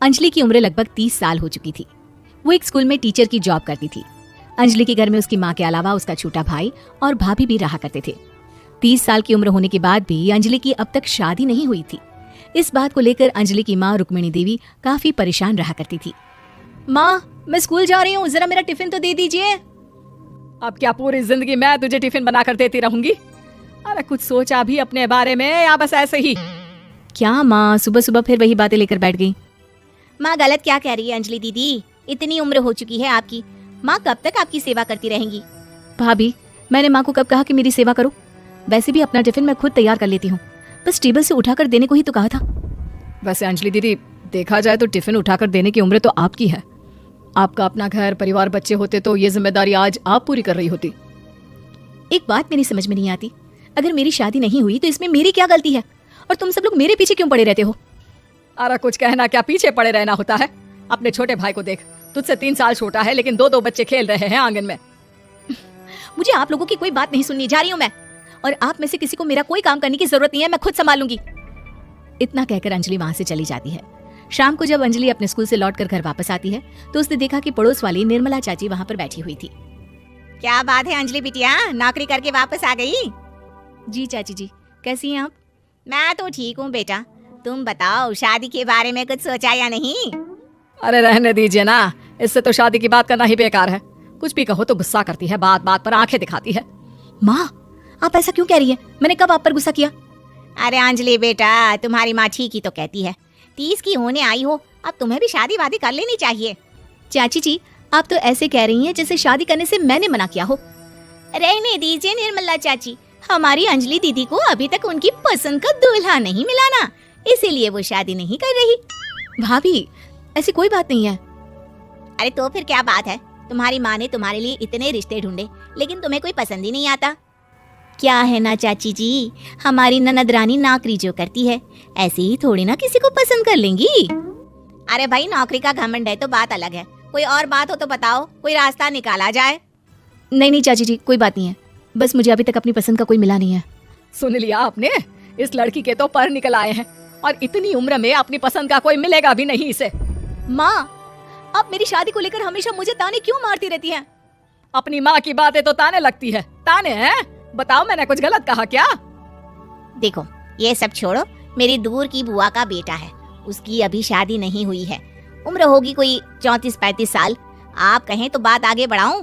अंजलि की उम्र लगभग 30 साल हो चुकी थी। वो एक स्कूल में टीचर की जॉब करती थी। अंजलि के घर में उसकी माँ के अलावा उसका छोटा भाई और भाभी भी रहा करते थे। 30 साल की उम्र होने के बाद भी अंजलि की अब तक शादी नहीं हुई थी। इस बात को लेकर अंजलि की माँ रुक्मिणी देवी काफी परेशान रहा करती थी। माँ, मैं स्कूल जा रही हूँ, जरा मेरा टिफिन तो दे दीजिए। अब क्या पूरी जिंदगी मैं तुझे टिफिन बनाकर देती रहूंगी? अरे कुछ सोचा भी अपने बारे में या बस ऐसे ही? क्या माँ, सुबह सुबह फिर वही बातें लेकर बैठ गई। माँ गलत क्या कह रही है अंजलि दीदी? इतनी उम्र हो चुकी है आपकी, माँ कब तक आपकी सेवा करती रहेंगी? भाभी, मैंने माँ को कब कहा कि मेरी सेवा करो? वैसे भी अपना टिफिन मैं खुद तैयार कर लेती हूँ, बस टेबल से उठाकर देने को ही तो कहा था। वैसे अंजलि दीदी, देखा जाए तो टिफिन उठाकर देने की उम्र तो आपकी है। आपका अपना घर परिवार बच्चे होते तो ये जिम्मेदारी आज आप पूरी कर रही होती। एक बात मेरी समझ में नहीं आती, अगर मेरी शादी नहीं हुई तो इसमें मेरी क्या गलती है और तुम सब लोग मेरे पीछे क्यों पड़े रहते हो? अरे कुछ कहना क्या पीछे पड़े रहना होता है? अपने छोटे भाई को देख, तुझसे 3 साल छोटा है लेकिन 2 बच्चे खेल रहे हैं आंगन में। मुझे आप लोगों की कोई बात नहीं सुननी, जा रही हूँ मैं। और आप में से किसी को मेरा कोई काम करने की जरूरत नहीं है, मैं खुद संभाल लूंगी। इतना कहकर अंजलि वहां से चली जाती है। शाम को जब अंजलि अपने स्कूल से लौटकर घर वापस आती है तो उसने देखा कि पड़ोस वाली निर्मला चाची वहां पर बैठी हुई थी। क्या बात है अंजलि बिटिया, नौकरी करके वापस आ गई? जी चाची जी, कैसी हैं आप? मैं तो ठीक हूँ बेटा, तुम बताओ शादी के बारे में कुछ सोचा या नहीं? अरे रहने दीजिए ना, इससे तो शादी की बात करना ही बेकार है। कुछ भी कहो तो गुस्सा करती है, बात बात पर आंखें दिखाती है। माँ, आप ऐसा क्यों कह रही है? मैंने कब आप पर गुस्सा किया? अरे अंजलि बेटा, तुम्हारी माँ ठीक ही तो कहती है। 30 की होने आई हो, अब तुम्हें भी शादी वादी कर लेनी चाहिए। चाची जी, आप तो ऐसे कह रही हैं जैसे शादी करने से मैंने मना किया हो। रहने दीजिए निर्मला चाची, हमारी अंजलि दीदी को अभी तक उनकी पसंद का दूल्हा नहीं मिला ना, इसीलिए वो शादी नहीं कर रही। भाभी, ऐसी कोई बात नहीं है। अरे तो फिर क्या बात है? तुम्हारी माँ ने तुम्हारे लिए इतने रिश्ते ढूंढे लेकिन तुम्हें कोई पसंद ही नहीं आता। क्या है ना चाची जी, हमारी ननद रानी नौकरी जो करती है ऐसे ही थोड़ी ना किसी को पसंद कर लेंगी। अरे भाई, नौकरी का घमंड है तो बात अलग है, कोई और बात हो तो बताओ, कोई रास्ता निकाला जाए। नहीं नहीं चाची जी, कोई बात नहीं है, बस मुझे अभी तक अपनी पसंद का कोई मिला नहीं है। सुन लिया आपने, इस लड़की के तो पर निकल आए हैं और इतनी उम्र में अपनी पसंद का कोई मिलेगा भी नहीं इसे। माँ, आप मेरी शादी को लेकर हमेशा मुझे ताने क्यों मारती रहती हैं? अपनी माँ की बातें तो ताने लगती है। ताने हैं? बताओ, मैंने कुछ गलत कहा क्या? देखो ये सब छोड़ो, मेरी दूर की बुआ का बेटा है, उसकी अभी शादी नहीं हुई है, उम्र होगी कोई 34-35 साल। आप कहें तो बात आगे बढ़ाऊं?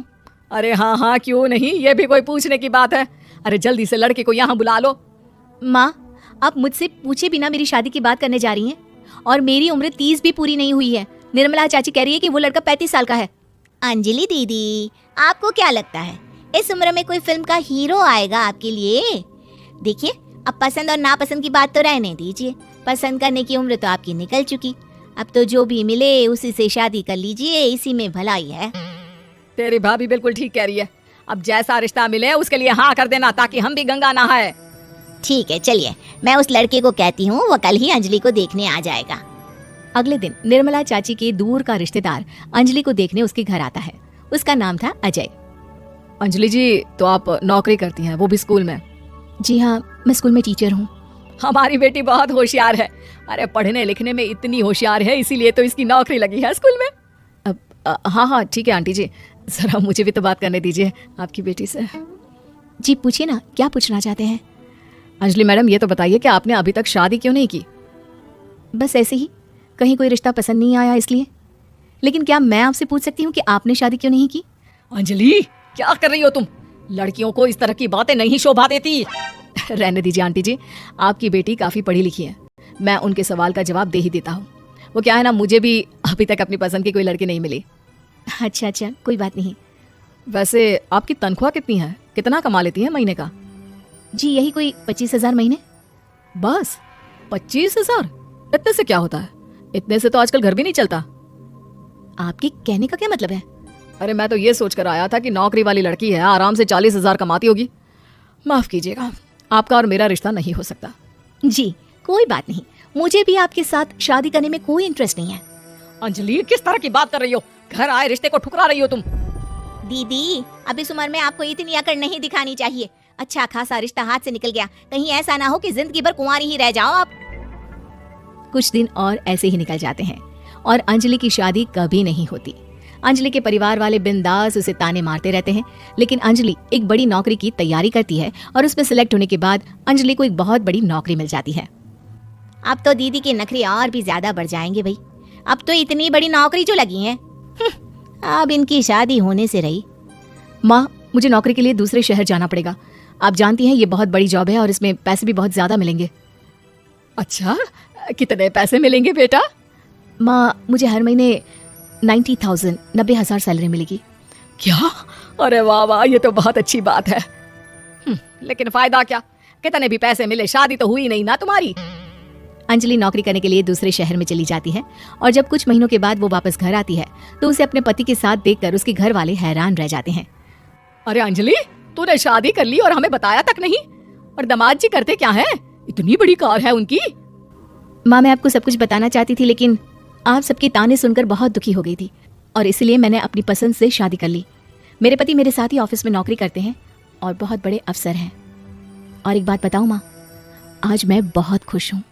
अरे हाँ हाँ, क्यों नहीं, ये भी कोई पूछने की बात है। अरे जल्दी से लड़के को यहाँ बुला लो। माँ, आप मुझसे पूछे बिना मेरी शादी की बात करने जा रही हैं और मेरी उम्र 30 भी पूरी नहीं हुई है। निर्मला चाची कह रही है कि वो लड़का 35 साल का है। अंजलि दीदी, आपको क्या लगता है इस उम्र में कोई फिल्म का हीरो आएगा आपके लिए? देखिए, अब पसंद और नापसंद की बात तो रहने दीजिए, पसंद करने की उम्र तो आपकी निकल चुकी, अब तो जो भी मिले उसी से शादी कर लीजिए, इसी में भलाई है। तेरी भाभी बिल्कुल ठीक कह रही है, अब जैसा रिश्ता मिले उसके लिए हाँ कर देना ताकि हम भी गंगा नहाए। ठीक है, चलिए मैं उस लड़के को कहती हूँ, वो कल ही अंजलि को देखने आ जाएगा। अगले दिन निर्मला चाची के दूर का रिश्तेदार अंजलि को देखने उसके घर आता है। उसका नाम था अजय। अंजलि जी, तो आप नौकरी करती हैं, वो भी स्कूल में? जी हाँ, मैं स्कूल में टीचर हूँ। हमारी बेटी बहुत होशियार है। अरे पढ़ने लिखने में इतनी होशियार है, इसीलिए तो इसकी नौकरी लगी है स्कूल में। हाँ हाँ ठीक है आंटी जी, जरा मुझे भी तो बात करने दीजिए आपकी बेटी से। जी पूछिए ना, क्या पूछना चाहते हैं? अंजलि मैडम, ये तो बताइए कि आपने अभी तक शादी क्यों नहीं की? बस ऐसे ही, कहीं कोई रिश्ता पसंद नहीं आया इसलिए। लेकिन क्या मैं आपसे पूछ सकती हूँ कि आपने शादी क्यों नहीं की? अंजलि, क्या कर रही हो तुम? लड़कियों को इस तरह की बातें नहीं शोभा देती। रहने दीजिए आंटी जी, आपकी बेटी काफी पढ़ी लिखी है, मैं उनके सवाल का जवाब दे ही देता हूँ। वो क्या है ना, मुझे भी अभी तक अपनी पसंद की कोई लड़की नहीं मिली। अच्छा अच्छा, कोई बात नहीं। वैसे आपकी तनख्वाह कितनी है, कितना कमा लेती है महीने का? जी यही कोई 25,000 महीने। बस 25,000? इतने से क्या होता है? इतने से तो आजकल घर भी नहीं चलता। आपके कहने का क्या मतलब है? अरे मैं तो ये सोचकर आया था कि नौकरी वाली लड़की है, आराम से 40,000 कमाती होगी। माफ कीजिएगा, आपका और मेरा रिश्ता नहीं हो सकता। जी कोई बात नहीं, मुझे भी आपके साथ शादी करने में कोई इंटरेस्ट नहीं है। अंजलि, किस तरह की बात कर रही हो? घर आए रिश्ते को ठुकरा रही हो तुम। दीदी, अब इस उम्र में आपको इतनी अकड़ नहीं दिखानी चाहिए। अच्छा खासा रिश्ता हाथ से निकल गया, कहीं ऐसा ना हो कि जिंदगी भर कुंवारी ही रह जाओ आप। कुछ दिन और ऐसे ही निकल जाते हैं। और अंजलि की शादी कभी नहीं होती। अंजलि के परिवार वाले बिंदास उसे ताने मारते रहते हैं, लेकिन अंजलि एक बड़ी नौकरी की तैयारी करती है और उसमें सिलेक्ट होने के बाद अंजलि को एक बहुत बड़ी नौकरी मिल जाती है। अब तो दीदी के नखरे और भी ज्यादा बढ़ जाएंगे भाई। अब तो इतनी बड़ी नौकरी जो लगी है, अब इनकी शादी होने से रही। माँ, मुझे नौकरी के लिए दूसरे शहर जाना पड़ेगा। आप जानती हैं ये बहुत बड़ी जॉब है और इसमें पैसे भी बहुत ज्यादा मिलेंगे। अच्छा, कितने पैसे मिलेंगे बेटा? माँ, मुझे हर महीने 90,000 सैलरी मिलेगी। क्या? अरे वाह वाह, ये तो बहुत अच्छी बात है। लेकिन फायदा क्या? कितने भी पैसे मिले, शादी तो हुई नहीं ना तुम्हारी। अंजलि नौकरी करने के लिए दूसरे शहर में चली जाती है और जब कुछ महीनों के बाद वो वापस घर आती है तो उसे अपने पति के साथ देखकर उसके घर वाले हैरान रह जाते हैं। अरे अंजलि, तूने शादी कर ली और हमें बताया तक नहीं। और दामाद जी करते क्या है? इतनी बड़ी कार है उनकी। माँ, मैं आपको सब कुछ बताना चाहती थी, लेकिन आप सबके ताने सुनकर बहुत दुखी हो गई थी और इसलिए मैंने अपनी पसंद से शादी कर ली। मेरे पति मेरे साथ ही ऑफिस में नौकरी करते हैं और बहुत बड़े अफसर हैं। और एक बात बताऊं माँ, आज मैं बहुत खुश हूँ।